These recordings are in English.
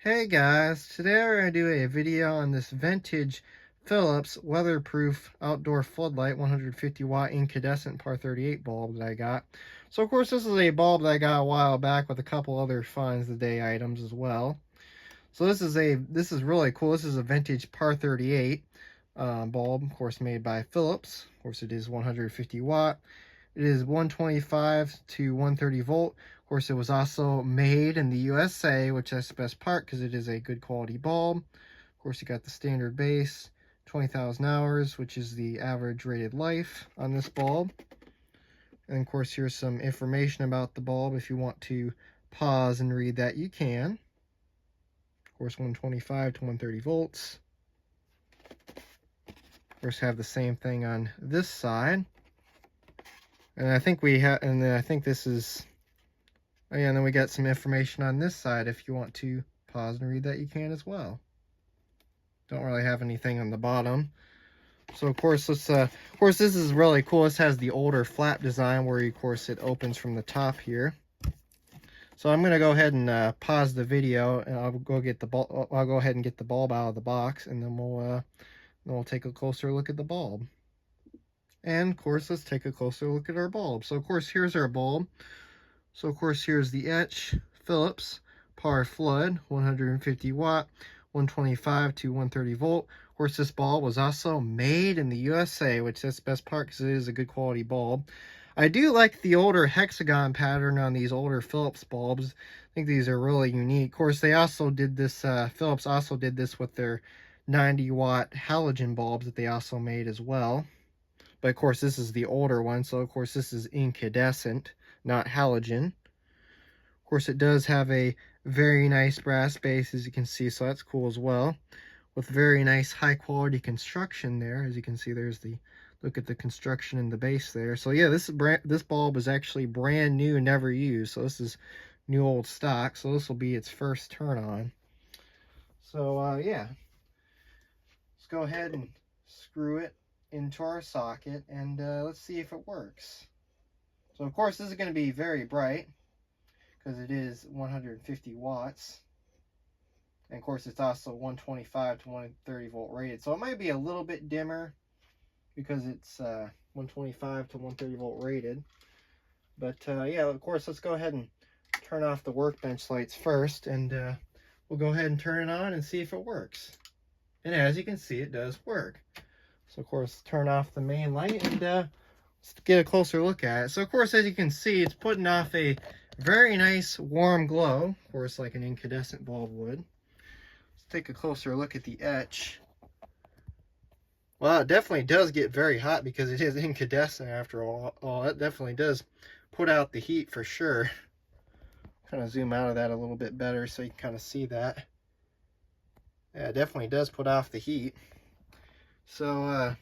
Hey guys, today we're going to do a video on this vintage Philips weatherproof outdoor floodlight 150 watt incandescent PAR38 bulb that I got. So of course this is a bulb that I got a while back with a couple other finds the day items as well. So this is really cool. This is a vintage PAR38 bulb, of course made by Philips. Of course it is 150 watt. It is 125 to 130 volt. Of course, it was also made in the USA, which is the best part because it is a good quality bulb. Of course, you got the standard base, 20,000 hours, which is the average rated life on this bulb. And of course, here's some information about the bulb. If you want to pause and read that, you can. Of course, 125 to 130 volts. Of course, have the same thing on this side. And I think we have, and then I think this is, oh yeah, and then we got some information on this side. If you want to pause and read that, you can as well. Don't really have anything on the bottom. So of course, this is really cool. This has the older flap design where, of course, it opens from the top here. So I'm gonna go ahead and pause the video, and I'll go get the bulb. I'll go ahead and get the bulb out of the box, and then we'll take a closer look at the bulb. And of course, let's take a closer look at our bulb. So of course, here's our bulb. So of course, here's the etch Philips PAR Flood 150 watt, 125 to 130 volt. Of course, this bulb was also made in the USA, which is the best part because it is a good quality bulb. I do like the older hexagon pattern on these older Philips bulbs. I think these are really unique. Of course, they also did this, Philips also did this with their 90 watt halogen bulbs that they also made as well. But of course, this is the older one, so of course this is incandescent, not halogen. Of course, it does have a very nice brass base, as you can see, so that's cool as well. With very nice high quality construction there. As you can see, there's the, look at the construction in the base there. So yeah, this bulb is actually brand new, never used. So this is new old stock. So this will be its first turn on. So yeah, let's go ahead and screw it into our socket, and let's see if it works. So of course this is going to be very bright because it is 150 watts, and of course it's also 125 to 130 volt rated, so it might be a little bit dimmer because it's 125 to 130 volt rated. But yeah, of course, let's go ahead and turn off the workbench lights first, and we'll go ahead and turn it on and see if it works. And as you can see, it does work. So of course, turn off the main light, and let's get a closer look at it. So of course, as you can see, it's putting off a very nice warm glow, of course, like an incandescent bulb would. Let's take a closer look at the etch. Well, it definitely does get very hot because it is incandescent after all. It definitely does put out the heat for sure. Kind of zoom out of that a little bit better so you can kind of see that. Yeah, it definitely does put off the heat. So, of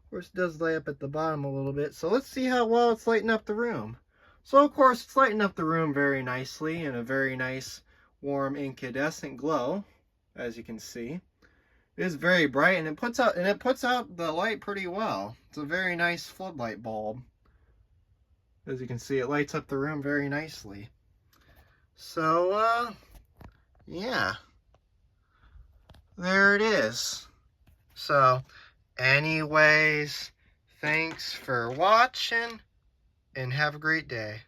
course, it does light up at the bottom a little bit. So let's see how well it's lighting up the room. So, of course, it's lighting up the room very nicely in a very nice, warm, incandescent glow, as you can see. It is very bright, and it puts out the light pretty well. It's a very nice floodlight bulb. As you can see, it lights up the room very nicely. So, yeah. There it is. So, anyways, thanks for watching, and have a great day.